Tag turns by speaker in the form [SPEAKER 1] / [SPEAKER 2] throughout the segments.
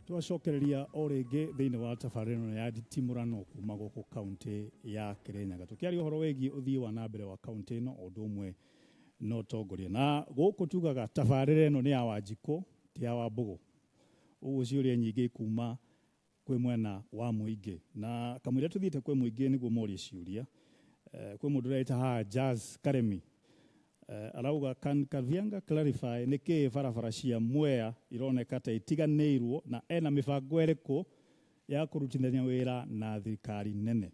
[SPEAKER 1] Twacokereria o ringi thiini wa tabarĩra ya Nditimurano kuma gũkũ kaunti ya Kirinyaga. Tũkĩaria ũhoro wĩgiĩ ũthii wa nambere wa kaunti ĩno o ũndũ ũmwe na ũtongoria. Na gũkũ tugaga tabarĩra ĩno nĩ ya Wanjikũ ti ya Wambũgũ. Ũguo ciũria nyingĩ kuma kwĩ mwena wa mũingĩ. Na kamũira tũthiĩte kwĩ mũingĩ nĩguo morie ciũria. Kwĩ mũndũ ũreta haha Jazz Karemi. Arauga can Kavianga clarify nĩkĩ barabara cia Mwea ironeka ta itiganĩirwo na ena mĩbango ĩrĩkũ ya kũrutithania wĩra na thirikari nene.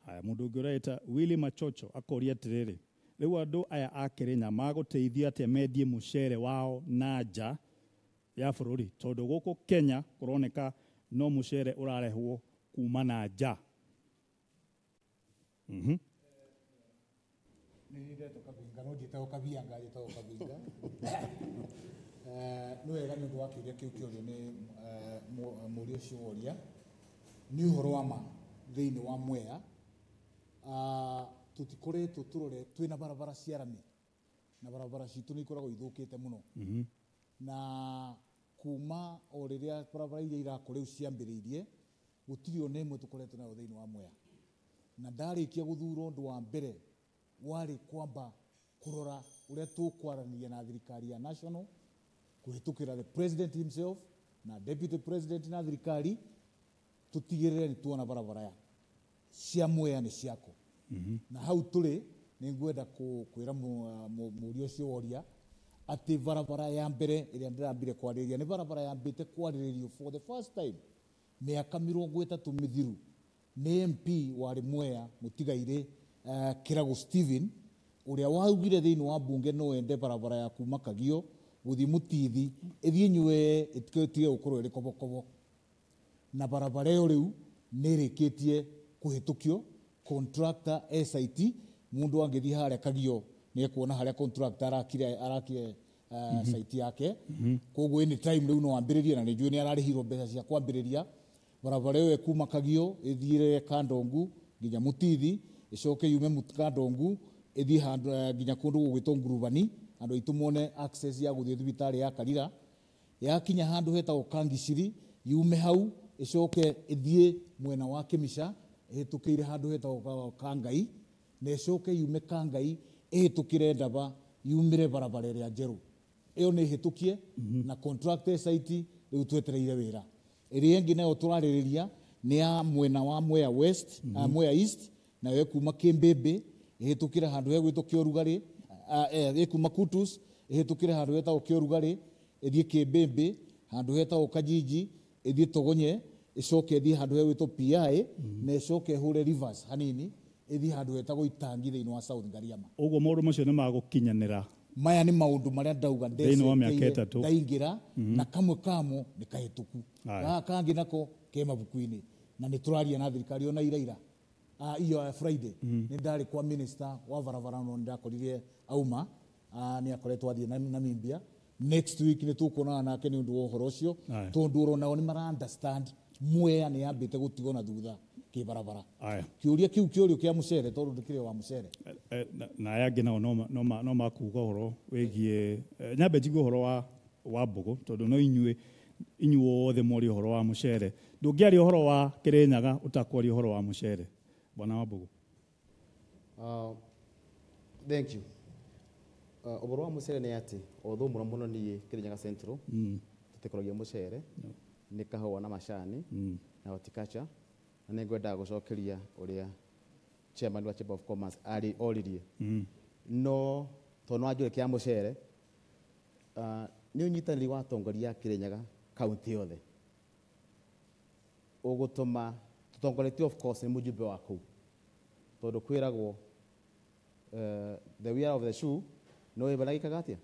[SPEAKER 1] Haya, mũndũ ũngĩ ũreta Willy Machocho akoria atĩrĩrĩ, rĩu andũ aya a Kĩrĩnya magũteithia atĩa mendie mũcere wao na nja ya bũrũri, tondũ gũkũ Kenya kũroneka no mũcere ũrarehwo kuma na nja.
[SPEAKER 2] Nĩndĩretwo Kavinga, no njĩtagwo Kavianga, njĩtagwo Kavinga. Nĩ wega nĩ ũndũ wa kĩũria kĩu kĩũrio nĩ mũũria ũcio woria. Nĩ ũhoro wa ma thĩinĩ wa Mwea. Tũtikoretwo tũrore twĩna barabara cia rami, na barabara citũ nĩ ikoragwo ithũkĩte mũno. Na kuma o rĩrĩa barabara iria irakwo rĩu ciambĩrĩirie, gũtirĩ ona ĩmwe tũkoretwo nayo thĩinĩ wa Mwea. Na ndarĩkia gũthurwo ũndũ wa mbere warĩ kwamba kũrora ũrĩa tũkwaranĩria na thirikari ya national kũhĩtũkĩra the president himself na deputy president na thirikari tũtigĩrĩre nĩ tuona barabara cia Mwea nĩ ciako. Na hau tũrĩ nĩ ngwenda kwĩra mũũria ũcio woria atĩ barabara ya mbere ĩrĩa ndĩrambire kwarĩrĩria nĩ barabara yambĩte kwarĩrĩrio for the first time mĩaka 30 mĩthiru nĩ MP warĩ Mwea mũtigairĩ Kĩrago Stephen ũrĩa waugire thĩinĩ wa bunge no ende barabara ya kuma Kagio gũthiĩ Mũtithi ĩthiĩ Nyue ĩtige gũkorwo ĩrĩ kobokobo. Na barabara ĩyo rĩu nĩ ĩrĩkĩtie kũhĩtũkio contractor SIT, mũndũ angĩthiĩ harĩa Kagio nĩ ekuona harĩa contractor arakire site yake. Koguo any time rĩu no ambĩrĩrie na nĩnjũĩ nĩ ararĩhirwo mbeca cia kwambĩrĩria. Barabara ĩyo kuma Kagio ĩthiĩre Kandongu nginya Mũtithi, icoke yume Kandongu ĩthiĩ handũ nginya kũndũ gũgwĩtwo Ngurubani, andũ aitũ mone access ya gũthiĩ thibitarĩ ya Karira. Yakinya handũ hetagwo Kangiciri, yume hau icoke ĩthiĩ mwena wa Kĩmica ĩhĩtũkĩire handũ hetagwo Kangai, na icoke yume Kangai ĩhĩtũkĩre Ndaba yumire barabara ĩrĩa njerũ. Ĩyo nĩ ĩhĩtũkie na contractor site rĩu twetereire wĩra. Ĩrĩa ĩngĩ nayo tũrarĩrĩria nĩ ya mwena wa Mwea West, Mwea East, na yo kuma Kĩmbĩmbĩ ĩhĩtũkĩre handũ hegwĩtwo Kĩorugarĩ, ĩkuma Kutus ĩhĩtũkĩre handũ hetagwo Kĩorugarĩ ĩthiĩ Kĩmbĩmbĩ, handũ hetagwo Kajiji ĩthiĩ Togonye, ĩcoke ĩthiĩ handũ hegwĩtwo PI, na ĩcoke hũre Rivers hanini ĩthiĩ handũ hetagwo Itangi thĩinĩ wa South Ngariama.
[SPEAKER 1] Ũguo maũndũ macio nĩ magũkinyanĩra.
[SPEAKER 2] Maya nĩ maũndũ marĩa ndauga ndaingĩra na kamwe kamo nĩ kahĩtũku. Gaka kangĩ nako ke mabuku-inĩ na nĩ tũraria na thirikari ona ira. Iyo Friday nĩ ndarĩ kwa minister wa barabara no ndakorire auma nĩ akoretwo athiĩ na Namibia. Next week nĩ tũkuonana nake nĩ ũndũ wa ũhoro ũcio, tondũ ũronao nĩ mara understand Mwea nĩ yambĩte gũtigwo na thutha kĩbarabara. Kĩũria kĩu kĩũrio kĩa mũcere tondũ ndĩkĩrĩ wa mũcere.
[SPEAKER 1] Na ayangĩ nao no makuga ũhoro wĩgiĩ nyambe njigue ũhoro wa Wambũgũ, tondũ no inyuĩ othe mori ũhoro wa mũcere. Ndũngĩaria ũhoro wa Kĩrĩnyaga ũtakwaria ũhoro wa mũcere. Bwana Wambũgũ.
[SPEAKER 3] Thank you. Ũhoro wa mũcere nĩ atĩ otho mũno niĩ Kirinyaga Central tũtekũragia mũcere nĩ kahũa na macani na horticulture, na nĩ ngwenda gũcokeria ũrĩa chairman wa Chamber of Commerce oririe. No tondũ wanjũre kĩa mũcere nĩ ũnyitanĩri wa atongoria a Kirinyaga kaunti yothe ũgũtũma tũtongoretio of course nĩ mũjumbe wa kũu, tondũ kwĩragwo the wearer of the shoe no ĩbaragĩkaga atĩa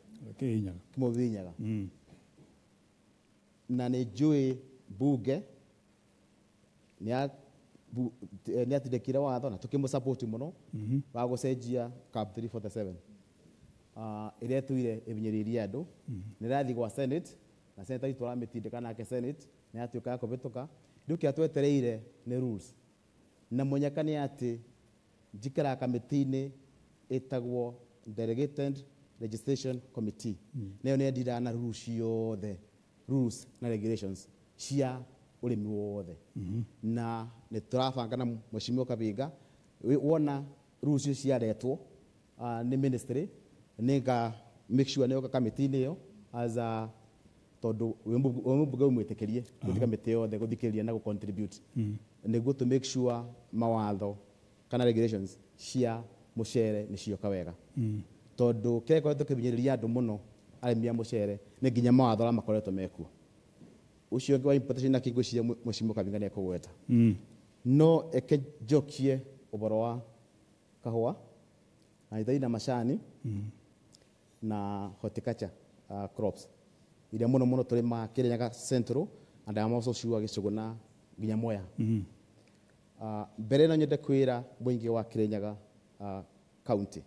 [SPEAKER 3] Kĩmũthinyaga. Na nĩ njũĩ bunge nĩ atindĩkire watho na tũkĩmũsupport mũno wa gũcenjia Cap 347 ĩrĩa ĩtũire ĩbinyĩrĩirie andũ. Nĩ rathiĩ gwa Senate na Senator witũ aramĩtindĩka nake Senate nĩ atuĩka ya kũbĩtũka. Rĩu kĩrĩa twetereire nĩ rules, na mũnyaka nĩ atĩ njikaraga kamĩtĩ-inĩ ĩtagwo Delegated Legislation Committee. Nayo nĩ ndira na rules ciothe, rules na regulations cia urimi wothe na nä tå rabanga na Mheshimiwa Kabinga wona rules icio ciaretwo nä ministry nä nga make sure nä oka kamiti-inä ä yo as a tondå wä må mbunge umwä tä kä rie gå thika mä tä yothe gå thikä rä ria na gå contribute nä guo to make sure mawatho kana regulations cia må cere nä cioka wega tondå kä koretwo kä binyä rä ria andå må no arĩmi a må cere nä nginya mawatho arĩa makoretwo mekuo ucio ngä wa importation na kä ngå cia Mheshimiwa Kabinga nä ekå gweta no eke njokie å boro wa kahũa na ithai na macani na horticulture crops iria muno muno tå rä ma Kirinyaga Central and I'm also sure gĩcũgũ na nginya Mwea mbere no nyende kwĩra mũingĩ wa Kirinyaga county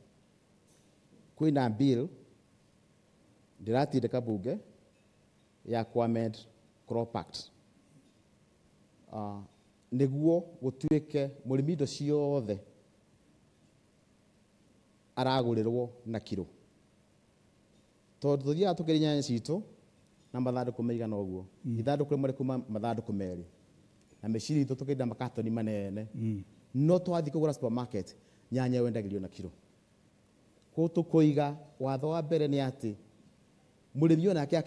[SPEAKER 3] kwĩna bill ndiratindĩka bunge ya kuamend crop act nĩguo gũtuĩke mũrĩmi indo ciothe aragũrĩrwo na kiro tondũ tũthiaga tũkĩrĩ nyanya citũ na mathandũkũ maigana ũguo ithandũkũ rĩmwe rĩkuma mathandũkũ merĩ na mĩciri itũ tũkĩrinda makatoni manene no twathiĩ kũgũra supermarket nyanya wendagĩrio na kiro kũu tũkũiga watho wa mbere nĩ atĩ mũrĩmi onake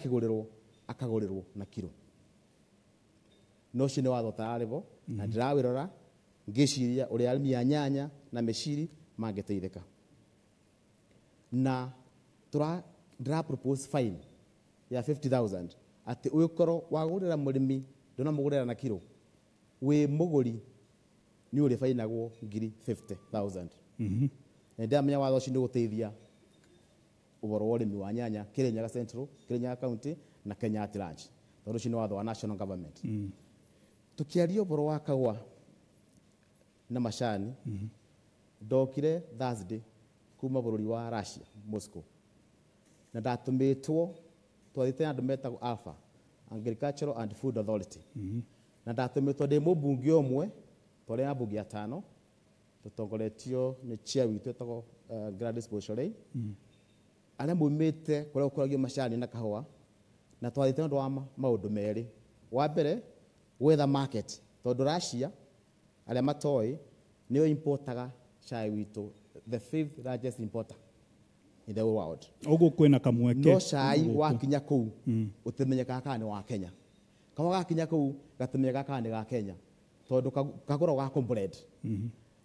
[SPEAKER 3] akagũrĩrwo na kiro no ũcio nĩ watho ũtararĩ bo na ndĩrawĩrora ngĩciria ũrĩa arĩmi a nyanya na mĩciri mangĩteithĩka na ndĩra propose fine ya 50,000 atĩ ũgĩkorwo wagũrĩra mũrĩmi ndũnamũgũrĩra na kiro wĩ mũgũri nĩ ũrĩ bainagwo ngiri 50,000 na ndĩramenya watho ũcio nĩ gũteithia ũboro wa ũrĩmi wa nyanya Kirinyaga Central, Kirinyaga County na Kenya at large tondũ ũcio nĩ watho wa national government tũkĩaria ũboro wa kahũa na macani ndokire Thursday kuma bũrũri wa Russia Moscow na ndatũmĩtwo twathiĩte na andũ metagwo Alpha Agricultural and Food Authority na ndatũmĩtwo ndĩ mũmbunge ũmwe twarĩ na mbunge atano tũtongoretio nĩ chair witũ etagwo Gladys Bosholei arĩa moimĩte kũrĩa gũkũragio macani na kahũa na twathiĩte nĩ ũndũ wa maũndũ merĩ wa mbere gwetha market tondũ Russia arĩa matoĩ nĩo importaga cai witũ the 5th largest importer in the world
[SPEAKER 1] ũguo kwĩna kamweke
[SPEAKER 3] no cai wakinya kũu ũtĩmenyekaga kana nĩ wa Kenya kahũa gakinya kũu gatĩmenyekaga kana nĩ ga Kenya tondũ kagũragwo ga compressed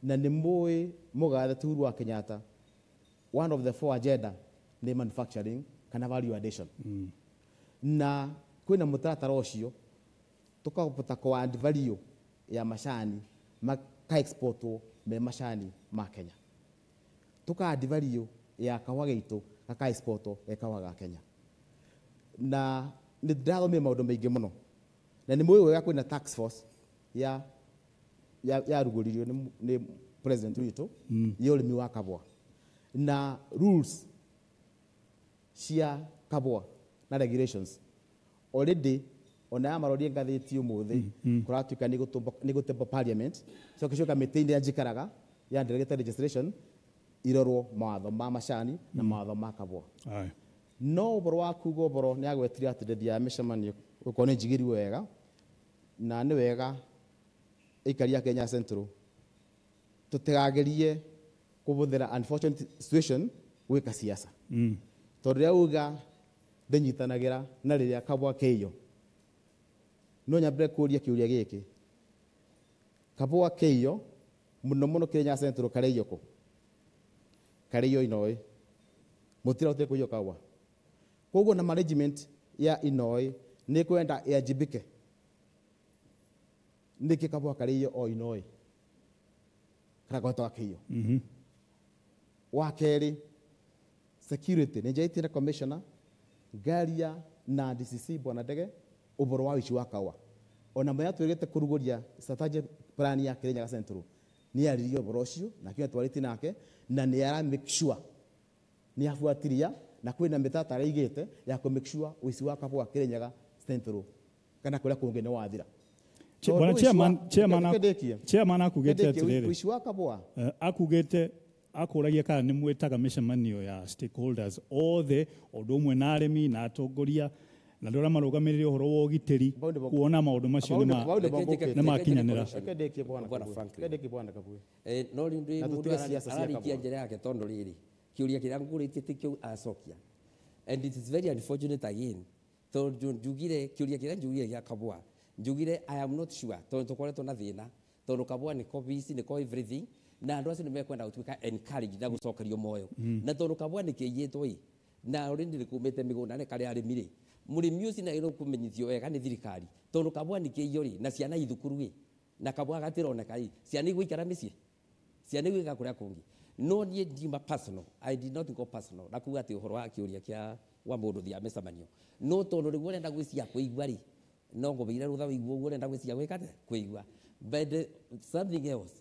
[SPEAKER 3] na nĩ mũĩ mũgathe Uhuru wa Kenyatta one of the 4 agenda nĩ manufacturing kana value addition na kwĩna mũtaratara ũcio tũkahota kũ-add value ya macani maka-exportwo me macani ma Kenya tũka-add value ya kahũa gaitũ gaka-exportwo ge kahũa ga Kenya na nĩ ndĩrathomire maũndũ maingĩ mũno na nĩ mũĩ wega kwĩna tax force yarugũririo nĩ president witũ ya ũrĩmi wa kahũa na rules cia kahũa na regulations already ona ya marorie ngathĩti ũmũthĩ kũratuĩka nĩ gũtembo parliament coka mĩtĩ-inĩ ya njikaraga ya delegate registration irorwo mawatho ma macani na mawatho ma kahũa no ũboro wa kuga ũboro nĩ agwetire atĩ ndĩthiaga mĩcemanio gũkorwo nĩ njigĩirwo wega na nĩ wega ĩikari ya Kenya Central tũtigagerie kũbũthĩra unfortunate situation gwĩka siasa tondũ rĩrĩa uga ndĩnyitanagĩra na rĩrĩa kahũa kĩiyo no nyambire kũria kĩũria gĩkĩ kahũa kĩiyo mũno mũno Kenya Central karĩiyo kũ karĩiyo Inoi mũtirahotire kũiyo kahũa koguo na management ya Inoi nĩ kwenda yajibike nĩkĩ kahũa karĩiyo o Inoi kana kahũa kĩiyo wa kerĩ security nĩ njaĩtire commissioner ngaria na DCC bwana ndege ũboro wa wici wa kahũa ona maya twĩrĩte kũrugũria strategic plan ya Kirinyaga Central nĩ aririo ũboro ũcio na kĩo twarĩtie nake na nĩ ara make sure nĩ abuatiria na kwĩna mĩtaratara igĩte ya ku make sure wici wa kahũa Kirinyaga Central kana kũrĩa kũngĩ nĩ wathira
[SPEAKER 1] bwana chairman akugĩte atĩrĩrĩ
[SPEAKER 3] wici wa kahũa
[SPEAKER 1] akugĩte akũragia kana nĩ mwĩtaga mĩcemanio ya stakeholders othe ũndũ ũmwe na arĩmi na atongoria na ndora marugamirire horo wo giteri kuona maundu macio nĩ makinyanĩra
[SPEAKER 4] no rĩu mũndũ ararikia njĩra yake tondũ rĩrĩ kĩũria kĩrĩa ngũrĩtie ti kĩu acokia and it is very unfortunate again tondũ njugire kĩũria kĩrĩa njugire gĩa Kabwa njugire I am not sure tondũ tũkoretwo na thĩna tondũ Kabwa nĩko peace nĩko everything na andũ acio nĩmekwenda gũtuĩka encourage na gũcokerio moyo na tondũ Kabwa nĩkĩiyĩtwo na ũrĩndĩ nĩkumĩte mĩgũnda nĩ karĩa arĩmi mũrĩmi ũcio nagĩrĩirwo kũmenyithio wega nĩ thirikari tondũ Kabwa nĩkĩiyo na ciana ithukuru na Kabwa gatironeka ciana igũikara mĩciĩ ciana igũika kũrĩa kũngĩ no niĩ ndiuma personal I did not go personal na kuga atĩ ũhoro wa kĩũria kĩa wa mũndũ thia mĩcemanio no tondũ rĩu ũrenda gwĩcia kũigua no ngũbĩire rũtha wĩigua ũguo ũrenda gwĩcia gwĩka kũigua but something else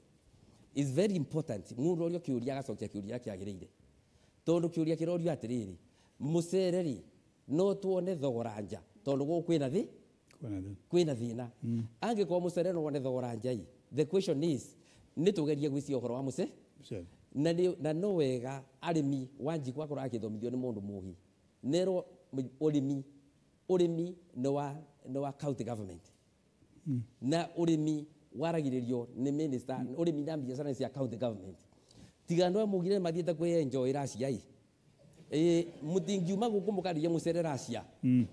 [SPEAKER 4] is very important mũndũ ũrĩa kĩũria agacokia kĩũria kĩagĩrĩire tondũ kĩũria kĩrorio atĩrĩrĩ mũcereri no tuone thogora nja tondũ gũkũ kwĩna thĩna angĩkorwo mũcereri no wone thogora nja the question is nĩtũgerie gwĩcia ũhoro wa mũce na no wega arĩmi wanjikwa akorwo agĩthomithio nĩ mũndũ mũhi nero ũrĩmi nĩ wa county government na ũrĩmi waragĩrĩrio nĩ minister ũrĩmi na biacara cia county government tiga no mugire mathiĩte kwĩenjoy racia mutingiuma gũkũ mũkarĩria mũcere racia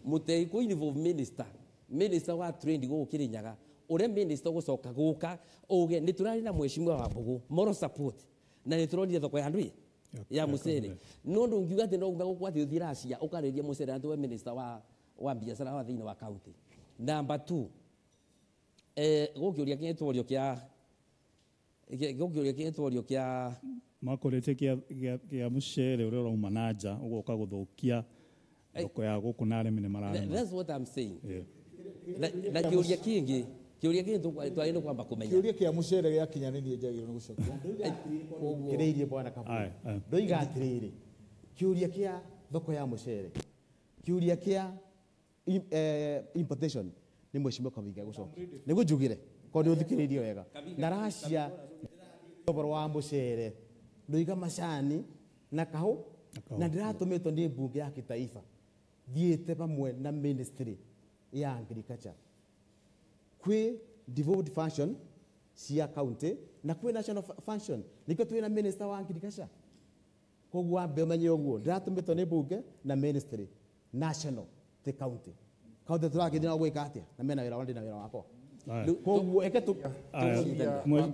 [SPEAKER 4] mũtei kũ involve minister wa trade gũkũ Kirinyaga ũrĩa minister gũcoka gũka ũge nĩ tũrarĩ na mheshimiwa wa Mbogo moral support na nĩ tũronire thoko ya andũ ya mũcere no ndũngiuga atĩ no uma gũkũ atĩ ũthiĩ racia ũkarĩria mũcere atĩ we minister wa biacara wa thĩinĩ wa county. Number 2 gũkĩũria kĩetworio kĩa
[SPEAKER 1] makorete kia mucere uri urauma na nja ugoka guthukia thoko ya guku na arĩmi nĩ mararema.
[SPEAKER 4] That's what I'm saying. Na kĩũria kĩngĩ twagĩrĩirwo kwamba kũmenya
[SPEAKER 2] kĩũria kĩa mucere gĩakinyanĩrie njagĩrĩirwo gũcokia
[SPEAKER 3] kĩrĩirie bwana Kabwa ndoiga atĩrĩrĩ kĩũria kĩa thoko ya mucere kĩũria kĩa importation nĩ mheshimiwa Kavinga gũcokia nĩguo njugire kondi ũthikĩrĩirie wega na racia thogora wa mucere ndoiga macani na kahũ na ndiratũmĩtwo nĩ mbunge ya kitaifa thiĩte pamwe na ministry ya agriculture kwĩ devolved function cia county na kwĩ national function nĩkĩo twĩna minister wa agriculture koguo ambe ũmenye ũguo ndiratũmĩtwo nĩ mbunge na ministry national te county tũrakĩthĩ na gwĩka atĩa na mena wĩra wandĩ na wĩra wakwa koguo eke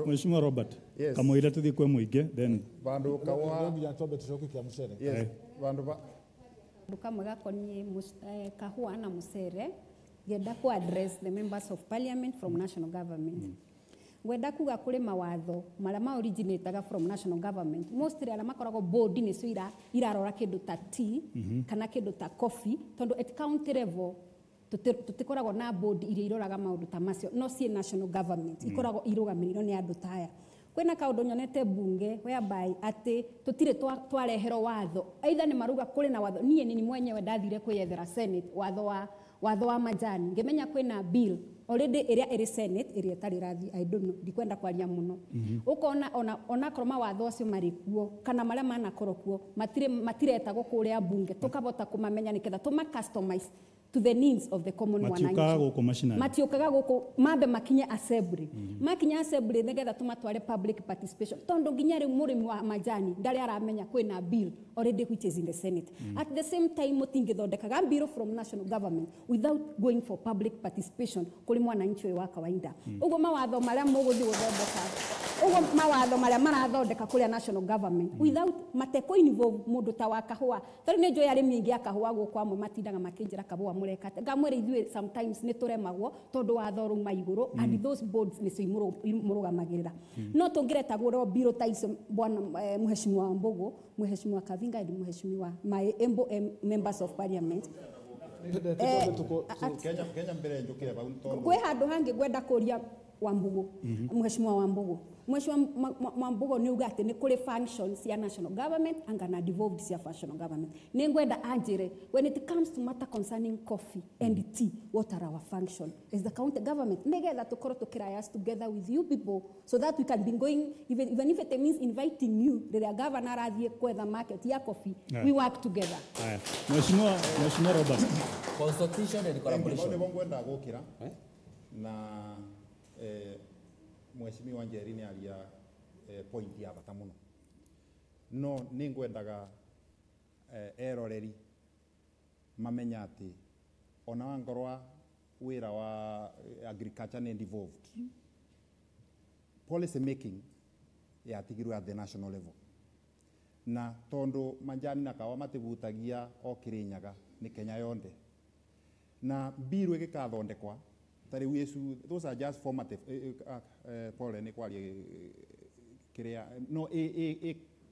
[SPEAKER 1] Mheshimiwa Robert kamũira tũthiĩ kwĩ mũingĩ then
[SPEAKER 2] bandu kawa nginya twambe tũcokie kĩa mucere
[SPEAKER 5] bandu kamwe gakoniĩ kahũa na mucere ngenda ku address the members of parliament from national government ngwenda kuga kũrĩ mawatho marĩa ma originateaga from national government mostly arĩa makoragwo board nĩcio irarora kĩndũ ta tea kana kĩndũ ta coffee tondũ at county level tutikoragwo na board iria iroraga maũndũ ta macio no ciĩ national government ikoragwo irũgamĩrĩirwo nĩ andũ ta aya kwĩna kaũndũ nyonete bunge whereby atĩ tũtirĩ twareherwo watho either nĩ maruga kũrĩ na watho niĩ ni mwenyewe ndathire kwĩyethera senate watho wa majani ngĩmenya kwĩna bill already ĩrĩa ĩrĩ senate ĩrĩa ĩtarĩ rathi I don't know ndikwenda kwaria mũno ũkona ona korwo mawatho acio marĩ kuo kana marĩa manakorwo kuo matiretagwo kũrĩa bunge tũkabota kũmamenya nĩgetha tũma-customize to the needs of the common wananchi matiũkaga gũkũ mambe makinye assembly makinya assembly nĩgetha tũmatware public participation tondũ nginya rĩu mũrĩmi wa majani ndarĩ aramenya kwĩna bill already which is in the senate at the same time mũtingĩthondekaga bill from national government without going for public participation kũrĩ mwananchi wa kawaida ũguo mawatho marĩa mũgũthiĩ gũthondeka ũguo mawatho marĩa marathondeka kũrĩa national government without mateko involve mũndũ ta wa kahũa tondũ nĩ njũĩ arĩmi aingĩ a kahũa gũkũ amwe matindaga makĩnjĩra kahũa mũrekate ngamwĩra ithuĩ sometimes nĩ tũremagwo tondũ watho ũrauma igũrũ and those boards nĩcio imũrũgamagĩrĩra no tũngĩretagwo bill ta icio bwana mheshimiwa Mbogo mheshimiwa Kavinga and mheshimiwa my members of parliament kwĩ handũ hangĩ ngwenda kũria Wambugu Mheshimiwa Wambugu Wambugu ni uga ati ni kuri functions ya national government angana devolved cia national government ni ngwenda anjire when it comes to matter concerning coffee and tea what are our function as the county government nigetha tukoro tukiraya together with you people so that we can be going even if it means inviting you the governor athie kwetha market ya coffee we work together.
[SPEAKER 1] Mheshimiwa Robert
[SPEAKER 4] consultation and collaboration
[SPEAKER 6] ni ngwenda gukira na Mheshimiwa Njeri ni alia point ya bata muno no ni ngwendaga eroreri mamenya ati ona wangorwa wira wa agriculture ni devolved policy making ya tigirwe at the national level na tondo manjani na kawa matibutagia o Kirinyaga ni Kenya yonde na biru igikathondekwa tari wesu those are just formative Paul ni kwaria kiria no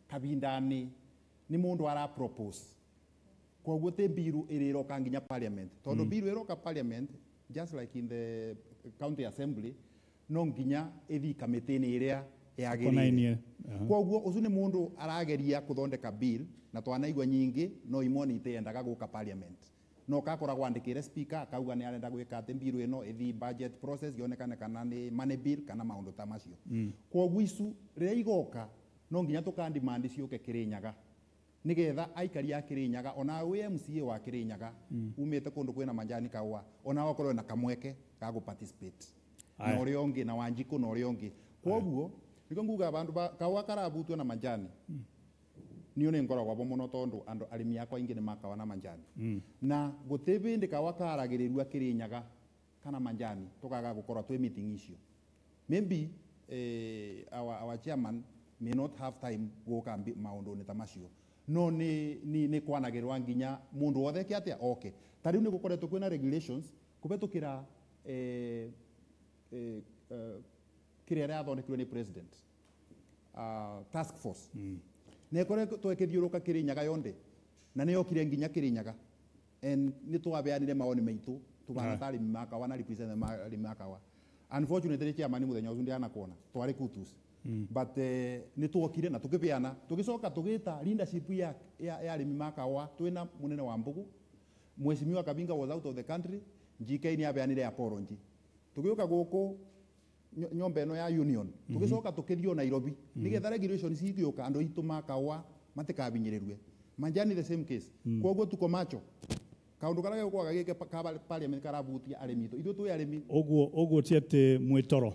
[SPEAKER 6] kabindani ni mundu ara propose kwa gute biru iriro kanginya parliament tondo biru iroka parliament just like in the county assembly no nginya ethi committee ni iria yagirire kwa guo ucu ni mundu arageria kuthondeka bill na twanaigwa nyingi no imoni itendaga guka parliament no kakora kwandikire speaker akauga ni arenda gwika ati biru ino ithi budget process yonekane kana ni money bill kana maundu ta macio kwa guo icu riria igoka no nginya tukandimandi ciuke Kirinyaga nigetha aikari ya Kirinyaga ona we MCA wa Kirinyaga umite kundu kwina manjani kawa ona wakorwo na kamweke ga gu participate na uri ongi na Wanjiku na uri ongi kwa guo niko nguga bandu kawa karabutwe na manjani niyo ni ngoragwa bo muno tondu andu arimi akwa ingi ni makawa na manjani na gutebindi kawa karagiriru Kirinyaga kana manjani tukaga gukorwa twi meeting icio maybe our chairman may not have time guka maundu ni tamacio no ni kwanagirwa nginya mundu wothe ki atia okay tariu ni gukoretwo kwina regulations kubetukira kiria yathondekirwo ni president task force ne kore twekithiuruka Kirinyaga yonde na ne okire nginya Kirinyaga en ni twabeanire maoni maitu tubana tari maka wana represent maka wa unfortunately chairman muthenya ucu ndiana kuona twari kutus but ni twokire na tukibeana tugicoka tugita leadership ya arimi maka wa twina munene wa Mbugu Mheshimiwa Kabinga was out of the country GK ni abeanire apology tugiuka guku nyombe eno ya union tugicoka tukithio Nairobi nigetha regulations igioka andu itu makawa matikabinyirerwe manjani the same case kwa guo tuko macho kaundu karaga gukwaga gike parliament karabutia arimi itu ithu twi arimi
[SPEAKER 1] oguo tiete mwitoro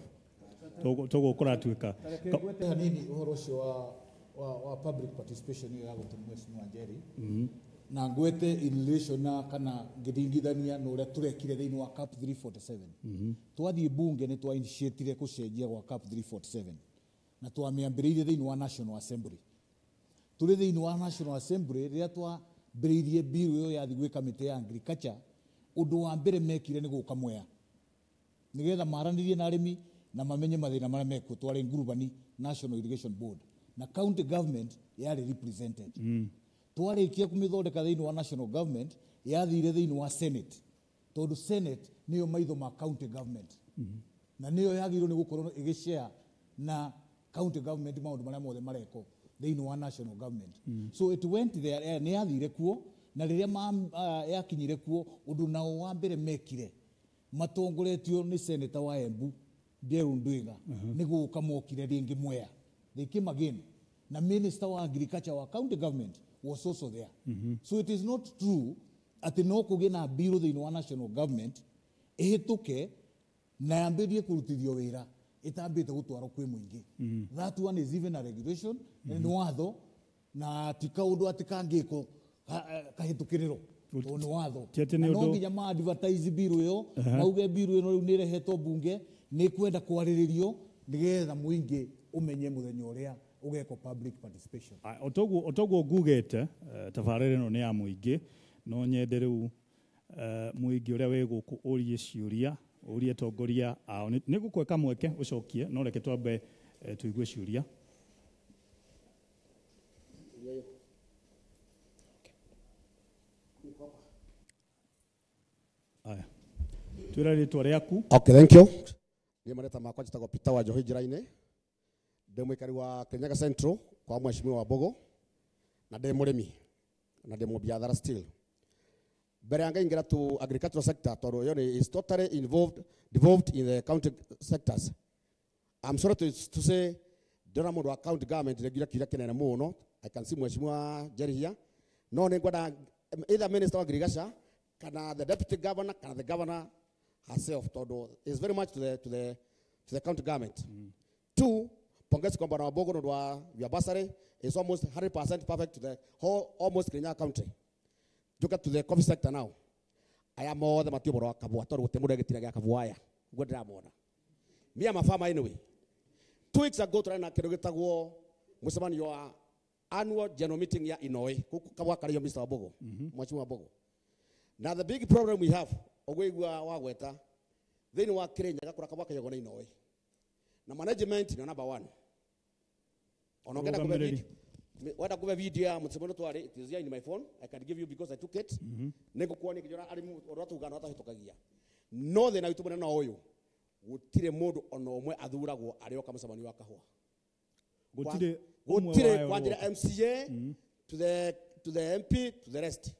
[SPEAKER 1] tugukora twika
[SPEAKER 2] gwete hanini uhoro ucio wa public participation ya gutumwa Mheshimiwa Njeri na ngwete in relation na kana ngithingithania no ria turekire thiini wa CAP 347 twathie bunge ni twa initiate kucenjia gwa CAP 347 na twamiambiririe thiini wa National Assembly tuli thiini wa National Assembly ria twambiririe bill yo yathi gwi committee ya agriculture undu wa mbere mekire ni guka mwea nigetha maranirie na arimi na mamenye mathina maria mekuo twari ngurubani National Irrigation Board na county government yari represented twarikia kumithondeka thiini wa national government yathire thiini wa senate tondu senate niyo maitho ma county government na niyo yagirwo ni gukorwo igishare na county government maundu maria mothe mareko thiini wa national government so it went there ni yathire kuo na riria yakinyire kuo undu nao wa mbere mekire matongoretio ni senator wa Embu Nderu Ndwiga ni guka mokire ringi Mwea they came again na minister wa agriculture wa county government was also there so it is not true ati no kugina bill thiini wa national government ehituke na yambirie kurutithio wira itambite gutwaro kwi muingi that one is even a regulation ni watho na tikaundu atikangiko kahitukiriro ni watho no nginya ma advertise bill yo mauge bill ino riu nirehetwo bunge ni kwenda kwariririo nigetha muingi umenye muthenya uria ugeko public participation
[SPEAKER 1] otoguo ngugete tabarire no ni ya muingi no nyende riu muingi uria wi guku urie ciuria urie tongoria ao ni gukweka mweke ucokie no reke twambe tuigue ciuria aya twira ritwa riaku
[SPEAKER 7] okay thank you Ni mareta makwa jitagwo Peter wa Njohi njira-ini. Ndi mwikari wa Kirinyaga Central kwa mheshimiwa wa Bogo na ndi murimi na ndi mubiathara still. Mbere ya ngaingira to agricultural sector toro yo is totally devolved in the county sectors. I'm sorry to say ndona mundu wa county government ngira kira kinene muno. I can see mheshimiwa Jerry here. No ni ngwenda either minister wa agriculture kana the deputy governor kana the governor herself todo is very much to the county government. Two, pongezi kwa bwana Wabogo ndo wa basari is almost 100% perfect to the whole almost Kirinyaga county. Look at to the coffee sector now. I am more than Matthew Boroka Kabua toro temure getira ya Kabuaya. Gwendera mona. Me am a farmer anyway. 2 weeks ago trying to get go musemani your annual general meeting ya Inoe. Kabua kariyo Mr. Wabogo. Mheshimiwa Wabogo. Now the big problem we have ogwegwa wagweta thini wa Kirinyaga kura Kabua kayogo na Inoe. Na management ni number 1. Onongenda kwa video. Wada kuva video ya mutsemono twari it is here in my phone. I can give you because I took it. Nego kuone kijora ali oratu ugana hata hitokagia. No the na yutumana na oyo. Gutire mundu ono omwe athuragwo areo kama samani wa kahua. Gutire kwa njira MCA to the MP to the rest.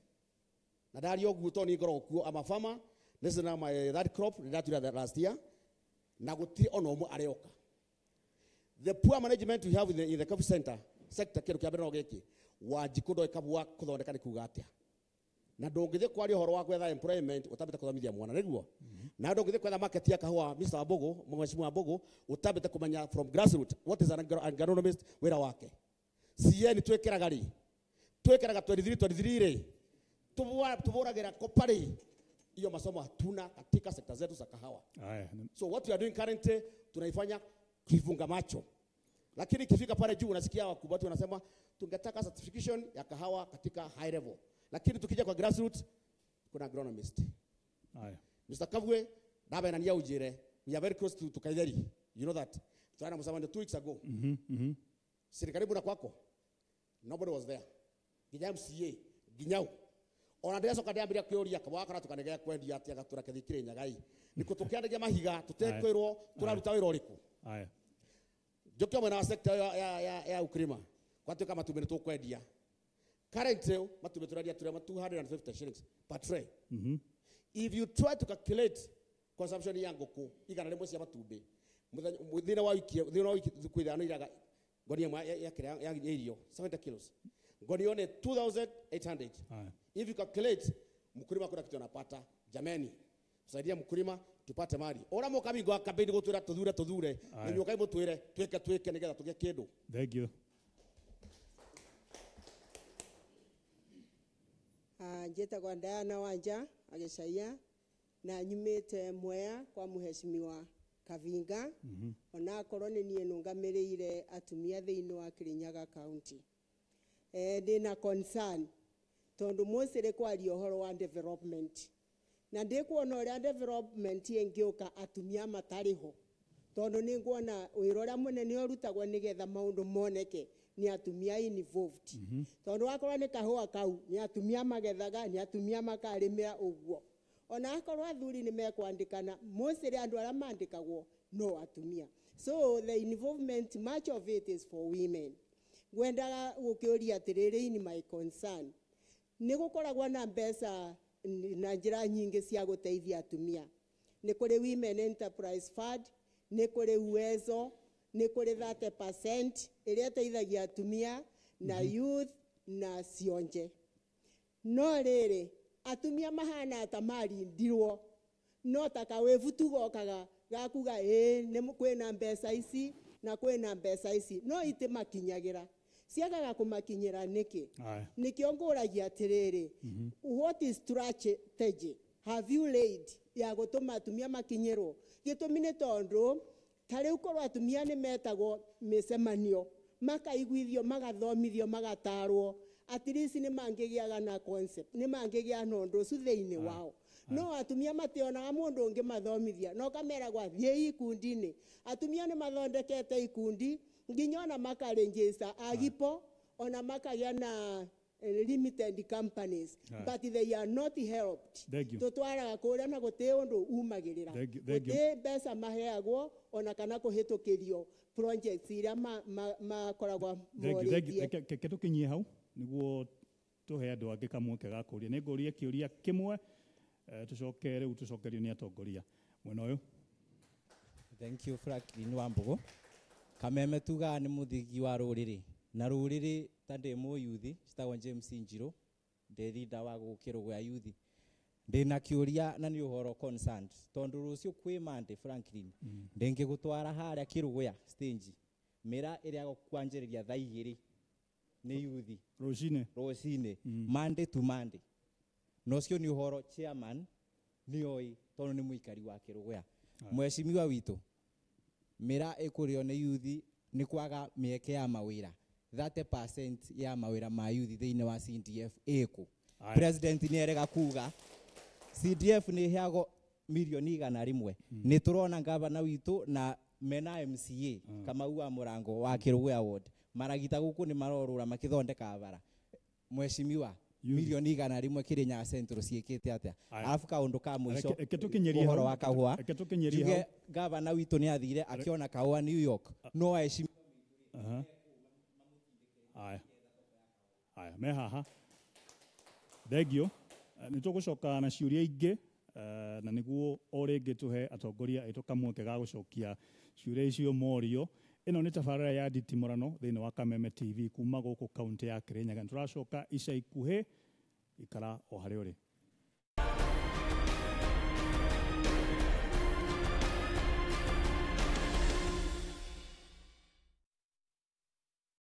[SPEAKER 7] Na dari yo gutoni ngoro kuo ama farmer. This is now my that crop that you had last year. Na gutire ono omwe areoka. The poor management we have in the coffee sector kero kia beno geki wajikundo ikabua kuthondeka ni kuga atia na ndongithe kwari horo wa gwetha employment utabita kuthomithia mwana niguo na ndongithe kwetha market ya kahua Mr. Wabogo mheshimiwa Wabogo utabita kumenya from grassroots what is an agronomist wera wake CN twekeraga 23 ri tuburagira kopari hiyo masomo hatuna katika sekta zetu za kahawa. So what we are doing currently tunaifanya kifunga macho. Lakini kifika pale juu unasikia wakubwa watu wanasema tungetaka certification ya kahawa katika high level. Lakini tukija kwa grassroots kuna agronomist. Mr. Kavwe dabe nania ujire. We are very close to Kaideri. You know that. Tuana msamani 2 weeks ago. Sirikaribu na kwako. Nobody was there. Ginya MCA, ginyau. Ona ndeso kadambira kyoria kabwa kana tukanegea kwendia atia gatura kethi Kirinyaga gai. Nikutukiandagia mahiga tutekwirwo turaruta wira uriku. Jokyo mwana wa sekta ya ukulima. Kwa tu kama tumeneto kwendia. Currently matume turadia turema 250 shillings per tray. If you try to calculate consumption ya ngoko igana lemwe cia matumbe. Muthina wa wiki kwithana iraga gonia ya irio 70 kilos. Gonia one 2800. If you calculate mkulima kuna kitu anapata jameni. Tusaidia mkulima tupate mali. Ora mo kabigo akabindi gutura tuthure ni nyoka imutwire tweke nigetha tuge kindu.
[SPEAKER 1] Thank you.
[SPEAKER 8] Njeta kwa Diana Wanja ageshaia na nyumite Mwea kwa mheshimiwa Kavinga ona korone nie nungamirire atumia thiini wa Kirinyaga county. Ndina concern tondu musire kwa riohoro wa development. Na ndikuona uri development yengiuka atumia matariho tondu ni nguona wirora munene urutagwo nigetha maundu moneke ni atumia involved tondu wakorwa ni kahua kau ni atumia magethaga ni atumia makarimira uguo ona akorwa athuri ni mekwandikana mostly andu ara mandikagwo no atumia so the involvement much of it is for women gwendaga gukiuria atiriri in my concern ni gukoragwo na mbeca na njira nyingi cia guteithia atumia ni kuri women enterprise fund ni kuri uwezo ni kuri 30% iria teithagia atumia na youth na cionje no riri atumia mahana tamari ndirwo no takawevu tugokaga gakuga ni kwina mbeca ici na kwina mbeca ici no ite makinyagira siagaga kumakinyira niki onguragia atiriri what is strategy have you laid ya gutuma atumia makinyirwo gitumine tondu tari ukorwa atumia ni metagwo misemanio makaiguithio magathomithio magatarwo at least ni mangigiaga na concept ni mangigia nondu su theini wao no atumia mationa mundu ungi mathomithia no kamera gwa thie ikundini atumia ni mathondekete ikundi nginyona makarenjesa agipo ona makagia na limited companies,
[SPEAKER 1] Aye.
[SPEAKER 8] but they are not helped.
[SPEAKER 1] Thank you.
[SPEAKER 8] Tutwaraga kuria na guti undu umagirira.
[SPEAKER 1] Thank you.
[SPEAKER 8] Guti mbeca maheagwo ona kana kuhitukirio projects iria makoragwa morĩtie.
[SPEAKER 1] Reke tũkinyie hau nĩguo tũhe andũ angĩ kamweke ga kũũria. Nĩ ngũria kĩũria kĩmwe tũcoke rĩu tũcokerio nĩ atongoria mwena ũyũ.
[SPEAKER 9] Thank you Franklin Wambugu. Kameme tuga nĩ mũthigi wa rũrĩrĩ na rũrĩrĩ ta ndĩ mũyuthi citagwo James Njiro ndĩ leader wa gũkĩrũgwa yuthi. Ndĩna kĩũria na nĩ ũhoro concerned tondũ rũciũ kwĩ Monday Franklin ndĩngĩgũtwara harĩa kĩrũgwa stage mĩra ĩrĩa kwanjĩrĩria thaa 2 nĩ yuthi rũcinĩ Monday to Monday. Nocio nĩ ũhoro chairman nĩ oĩ tondũ nĩ mũikari wa kĩrũgwa. Mheshimiwa witũ mĩra ĩkũrĩo nĩ yuthi nĩ kwaga mĩeke ya mawĩra 30% ya mawĩra ma yuthi thĩinĩ wa CDF ĩkũ. President nĩ erega kuga CDF nĩ heago milioni 100. Nĩ tũrona gavana witũ na mena MCA Kamau wa Mũrango wa Kĩrũgwa ward maragita gũkũ nĩ marorũra makĩthondeka bara. Mheshimiwa milioni 100 Kirinyaga Central ciĩkĩte atĩa? Alafu kaũndũ ka mũico ũhoro wa kahũa juge gavana witũ nĩ athire akiona kahũa New York no aheshimiwa.
[SPEAKER 1] Aya me haha. Thengio nĩ tũgũcoka na ciũria ingĩ na nĩguo o rĩngĩ tũhe atongoria aitũ kamweke ga gũcokia ciũria icio morio. Ĩno nĩ tabarĩra ya Nditimurano thĩinĩ wa Kameme TV kuma gũkũ kaunti ya Kirinyaga. Tũracoka ica ikuhĩ ikara o harĩa ũrĩ.